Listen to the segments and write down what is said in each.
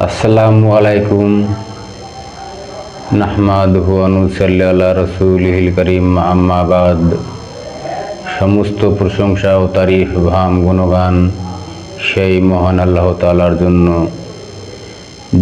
আসসালামু আলাইকুম। নাহমাদুহু ওয়া নুসাল্লি আলা রাসূলিহিল কারীম, আম্মা বাদ। সমস্ত প্রশংসা ও তারিফ, ভাম, গুণগান সেই মহান আল্লাহ তাআলার জন্য,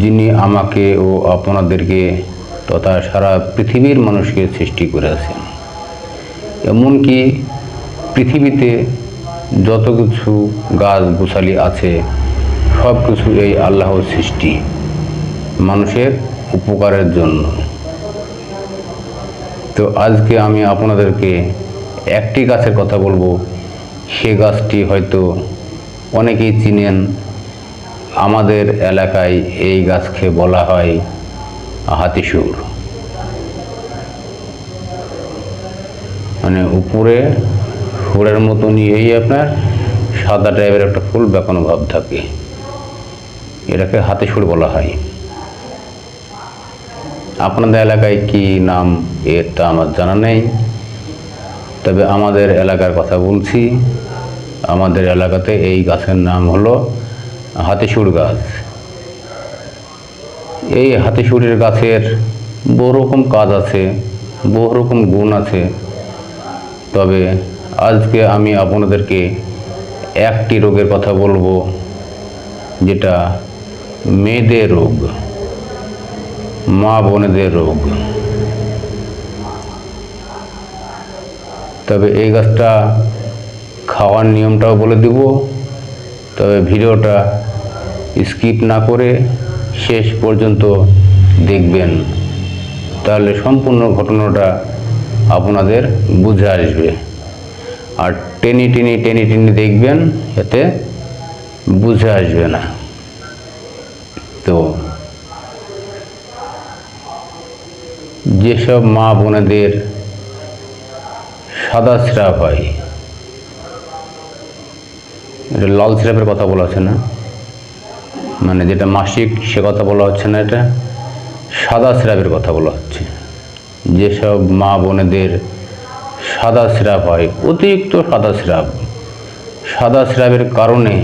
যিনি আমাকে ও আপনাদেরকে তথা সারা পৃথিবীর মানুষকে সৃষ্টি করেছেন। এমনকি পৃথিবীতে যত কিছু গাছ গোছালি আছে সব কিছু এই আল্লাহর সৃষ্টি, মানুষের উপকারের জন্য। তো আজকে আমি আপনাদেরকে একটি গাছের কথা বলবো। সে গাছটি হয়তো অনেকেই চিনেন। আমাদের এলাকায় এই গাছকে বলা হয় হাতিসুর। মানে উপরে ফুলের মতনই এই আপনার সাদা টাইপের একটা ফুল বেঁকানো ভাব থাকে, এটাকে হাতিসুর বলা হয়। আপনাদের এলাকায় কি নাম এর তা আমার জানা নেই, তবে আমাদের এলাকার কথা বলছি। আমাদের এলাকাতে এই গাছের নাম হলো হাতিসুর গাছ। এই হাতিসুরের গাছের বহু রকম কাজ আছে, বহু রকম গুণ আছে। তবে আজকে আমি আপনাদেরকে একটি রোগের কথা বলবো, যেটা মেয়েদের রোগ, মা বোনেদের রোগ। তবে এই গাছটা খাওয়ার নিয়মটাও বলে দেব। তবে ভিডিওটা স্কিপ না করে শেষ পর্যন্ত দেখবেন, তাহলে সম্পূর্ণ ঘটনাটা আপনাদের বুঝে আসবে। আর টেনে টেনে দেখবেন, এতে বুঝে আসবে না। তো যেসব মা বোনেদের সাদা স্রাব হয়, এটা লাল স্রাবের কথা বলা হচ্ছে না, মানে যেটা মাসিক সে কথা বলা হচ্ছে না, এটা সাদা স্রাবের কথা বলা হচ্ছে। যেসব মা বোনেদের সাদা স্রাব হয়, অতিরিক্ত সাদা স্রাবের কারণে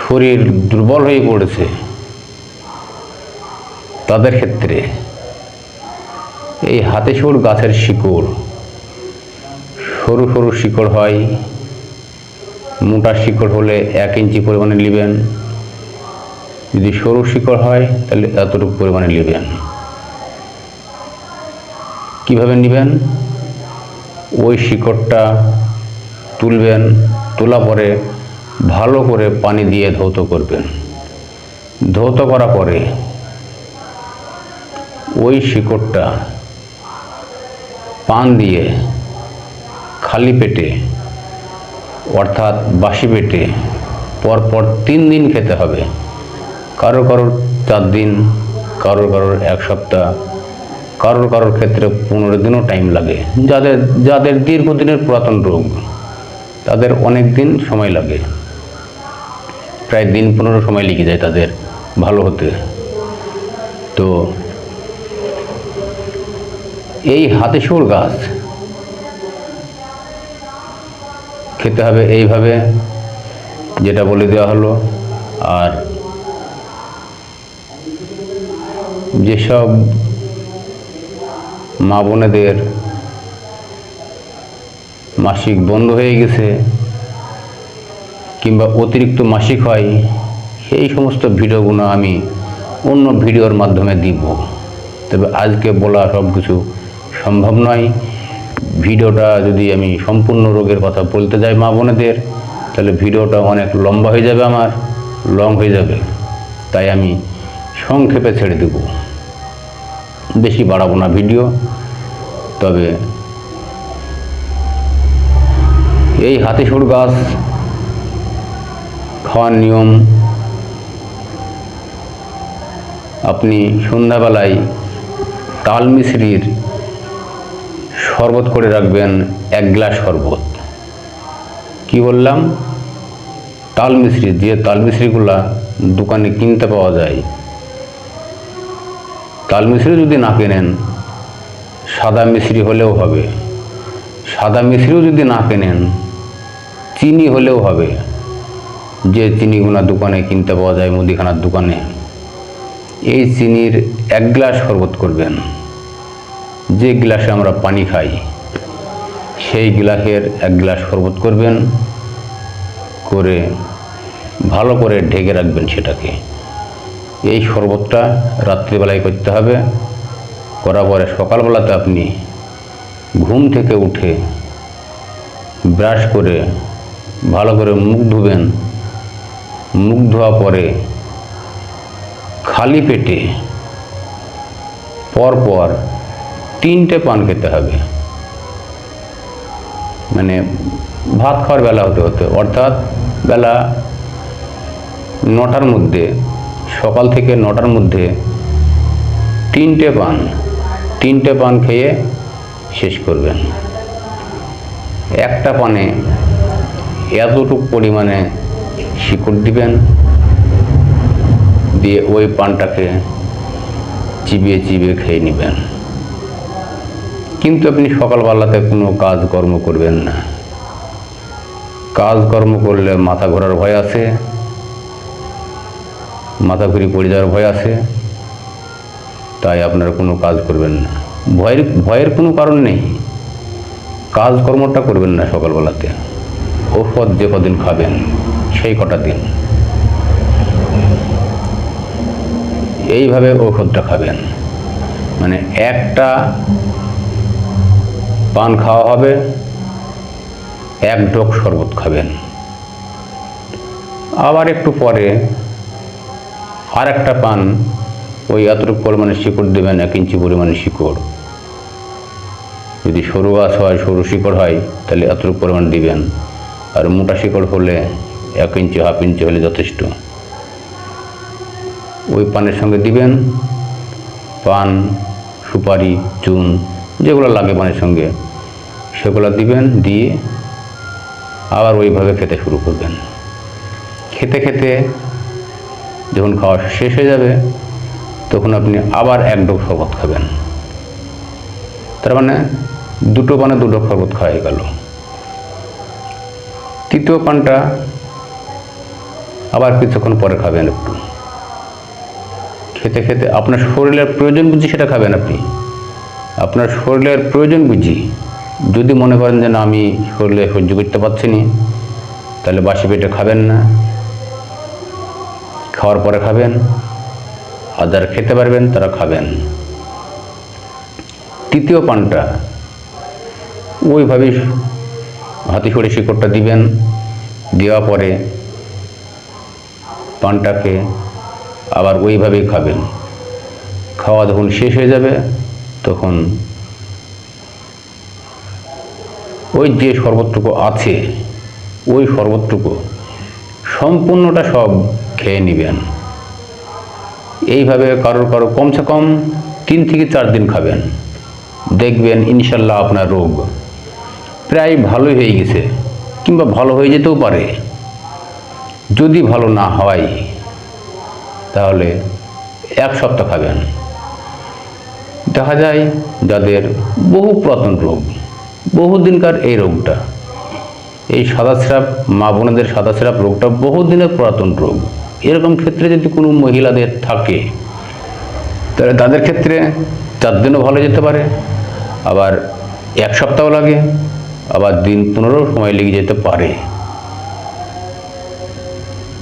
শরীর দুর্বল হয়ে পড়েছে, তাদের ক্ষেত্রে এই হাতিসুর গাছের শিকড়, সরু সরু শিকড় হয়। মোটা শিকড় হলে 1 ইঞ্চি পরিমাণে নেবেন, যদি সরু শিকড় হয় তাহলে এতটুকু পরিমাণে নেবেন। কিভাবে নেবেন? ওই শিকড়টা তুলবেন, তোলা পরে ভালো করে পানি দিয়ে ধৌত করবেন। ধৌত করার পরে ওই শিকড়টা পান দিয়ে খালি পেটে, অর্থাৎ বাসি পেটে পরপর 3 দিন খেতে হবে। কারোর 4 দিন, কারোর 1 সপ্তাহ, কারোর ক্ষেত্রে 15 দিনও টাইম লাগে। যাদের দীর্ঘদিনের পুরাতন রোগ, তাদের অনেক দিন সময় লাগে, প্রায় দিন 15 সময় লেগে যায় তাদের ভালো হতে। তো এই হাতিসুর গাছ খেতে হবে এইভাবে, যেটা বলে দেওয়া হলো। আর যেসব মা বোনেদের মাসিক বন্ধ হয়ে গেছে কিংবা অতিরিক্ত মাসিক হয়, এই সমস্ত ভিডিওগুলো আমি অন্য ভিডিওর মাধ্যমে দিব। তবে আজকে বলা সব কিছু সম্ভব নয়। ভিডিওটা যদি আমি সম্পূর্ণ রোগের কথা বলতে যাই মা বোনেদের, তাহলে ভিডিওটা অনেক লম্বা হয়ে যাবে, আমার লং হয়ে যাবে। তাই আমি সংক্ষেপে ছেড়ে দেব, বেশি বাড়াবো না ভিডিও। তবে এই হাতিসুর গাছ খাওয়ার নিয়ম, আপনি সন্ধ্যাবেলায় তাল মিছরির শরবত করে রাখবেন, 1 গ্লাস শরবত। কি বললাম? তাল মিছরি, যে তাল মিছরিগুলা দোকানে কিনতে পাওয়া যায়। তাল মিছরি যদি না কেনেন, সাদা মিছরি হলেও হবে। সাদা মিছরিও যদি না কেনেন, চিনি হলেও হবে। যে চিনিগুনা দোকানে কিনতে পাওয়া যায় মুদিখানার দোকানে, এই চিনির 1 গ্লাস শরবত করবেন। যে গ্লাসে আমরা পানি খাই সেই গ্লাসের 1 গ্লাস শরবত করবেন, করে ভালো করে ঢেকে রাখবেন সেটাকে। এই শরবতটা রাত্রিবেলায় করতে হবে। করার পরে সকালবেলাতে আপনি ঘুম থেকে উঠে ব্রাশ করে ভালো করে মুখ ধুবেন। মুখ ধোয়া পরে খালি পেটে পরপর 3টে পান খেতে হবে। মানে ভাত খাওয়ার বেলা হতে হতে, অর্থাৎ বেলা 9টার মধ্যে, সকাল থেকে 9টার মধ্যে 3টে পান খেয়ে শেষ করবেন। একটা পানে এতটুকু পরিমাণে শিকড় দিবেন, দিয়ে ওই পানটাকে চিবিয়ে চিবিয়ে খেয়ে নেবেন। কিন্তু আপনি সকালবেলাতে কোনো কাজকর্ম করবেন না। কাজকর্ম করলে মাথা ঘোরার ভয় আছে, মাথা ঘুরি পড়ে যাওয়ার ভয় আছে, তাই আপনারা কোনো কাজ করবেন না। ভয়ের কোনো কারণ নেই, কাজকর্মটা করবেন না সকালবেলাতে। ঔষধ যে কদিন খাবেন সেই কটা দিন এইভাবে ঔষধটা খাবেন। মানে একটা পান খাওয়া হবে, 1 ঢোক শরবত খাবেন। আবার একটু পরে আর একটা পান, ওই এতটুকু পরিমাণে শিকড় দেবেন, 1 ইঞ্চি পরিমাণে শিকড়। যদি সরু গাছ হয়, সরু শিকড় হয়, তাহলে এতটুকু পরিমাণ দিবেন। আর মোটা শিকড় হলে 1 ইঞ্চি, হাফ ইঞ্চি হলে যথেষ্ট। ওই পানের সঙ্গে দিবেন। পান, সুপারি, চুন যেগুলো লাগে পানের সঙ্গে সেগুলো দিবেন। দিয়ে আবার ওইভাবে খেতে শুরু করবেন। খেতে খেতে যখন খাওয়া শেষ হয়ে যাবে তখন আপনি আবার 1 ঢোক শরবত খাবেন। তার মানে 2টো পানে 2 ঢোক শরবত খাওয়া হয়ে গেল। তৃতীয় পানটা আবার কিছুক্ষণ পরে খাবেন। একটু খেতে খেতে আপনার শরীরের প্রয়োজন বুঝি সেটা খাবেন। আপনি আপনার শরীরের প্রয়োজন বুঝি, যদি মনে করেন যে না আমি শরীরে সহ্য করতে পারছি না, তাহলে বাসি পেটে খাবেন না, খাওয়ার পরে খাবেন। আর যারা খেতে পারবেন তারা খাবেন। তৃতীয় পানটা ওইভাবেই হাতিখড়ি শিকড়টা দিবেন। দেওয়া পরে পানটাকে আবার ওইভাবেই খাবেন। খাওয়া যখন শেষ হয়ে যাবে তখন ওই যে শরবতটুকু আছে ওই শরবতটুকু সম্পূর্ণটা সব খেয়ে নেবেন। এইভাবে কারোর কমসে কম 3 থেকে 4 দিন খাবেন। দেখবেন ইনশাল্লাহ আপনার রোগ প্রায় ভালোই হয়ে গেছে, কিংবা ভালো হয়ে যেতেও পারে। যদি ভালো না হয় তাহলে 1 সপ্তাহ খাবেন। দেখা যায় যাদের বহু পুরাতন রোগ, বহুদিনকার এই রোগটা, এই সাদা স্রাব, মা বোনেদের সাদা স্রাব রোগটা বহুদিনের পুরাতন রোগ। এরকম ক্ষেত্রে যদি কোনো মহিলাদের থাকে তাহলে তাদের ক্ষেত্রে 4 দিনও ভালো যেতে পারে, আবার 1 সপ্তাহ লাগে, আবার দিন 15 সময় লেগে যেতে পারে,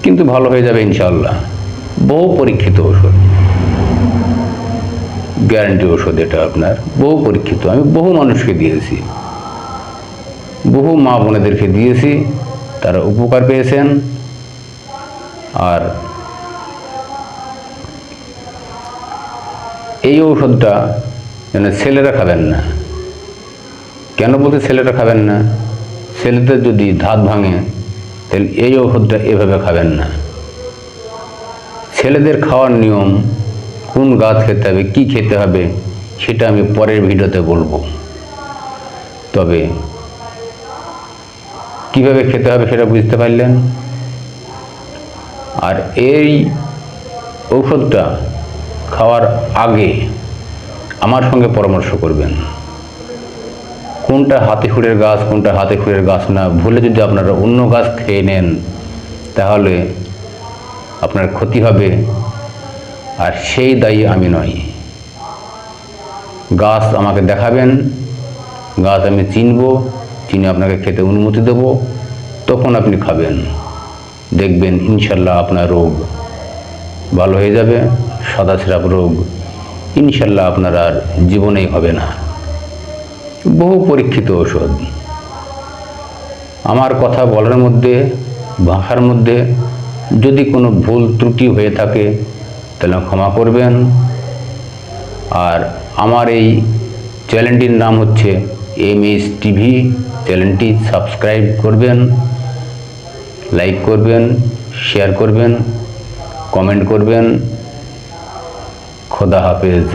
কিন্তু ভালো হয়ে যাবে ইনশাআল্লাহ। বহু পরীক্ষিত ওষুধ, গ্যারান্টি ওষুধ এটা আপনার, বহু পরীক্ষিত। আমি বহু মানুষকে দিয়েছি, বহু মা বোনেদেরকে দিয়েছি, তারা উপকার পেয়েছেন। আর এই ঔষধটা যেন ছেলেরা খাবেন না। কেন বলতে ছেলেরা খাবেন না? ছেলেদের যদি দাঁত ভাঙে তাহলে এই ঔষধটা এভাবে খাবেন না। ছেলেদের খাওয়ার নিয়ম, কোন গাছ খেতে হবে, কি খেতে হবে, সেটা আমি পরের ভিডিওতে বলবো। তবে কিভাবে খেতে হবে সেটা বুঝতে পারলেন। আর এই ঔষধটা খাওয়ার আগে আমার সঙ্গে পরামর্শ করবেন। কোনটা হাতিখুড়ের গাছ, কোনটা হাতিখুড়ের গাছ না, ভুলে যদি আপনারা অন্য গাছ খেয়ে নেন তাহলে আপনার ক্ষতি হবে, আর সেই দায়ী আমি নই। গাছ আমাকে দেখাবেন, গাছ আমি চিনব, চিনে আপনাকে খেতে অনুমতি দেব, তখন আপনি খাবেন। দেখবেন ইনশাল্লাহ আপনার রোগ ভালো হয়ে যাবে। সাদা সিরাপ রোগ ইনশাল্লাহ আপনার আর জীবনেই হবে না। বহু পরীক্ষিত ওষুধ। আমার কথা বলার মধ্যে, ভাষার মধ্যে যদি কোনো ভুল ত্রুটি হয়ে থাকে তাহলে ক্ষমা করবেন। আর আমার এই চ্যানেলটির নাম হচ্ছে MH টিভি। চ্যানেলটি সাবস্ক্রাইব করবেন, লাইক করবেন, শেয়ার করবেন, কমেন্ট করবেন। খোদা হাফেজ।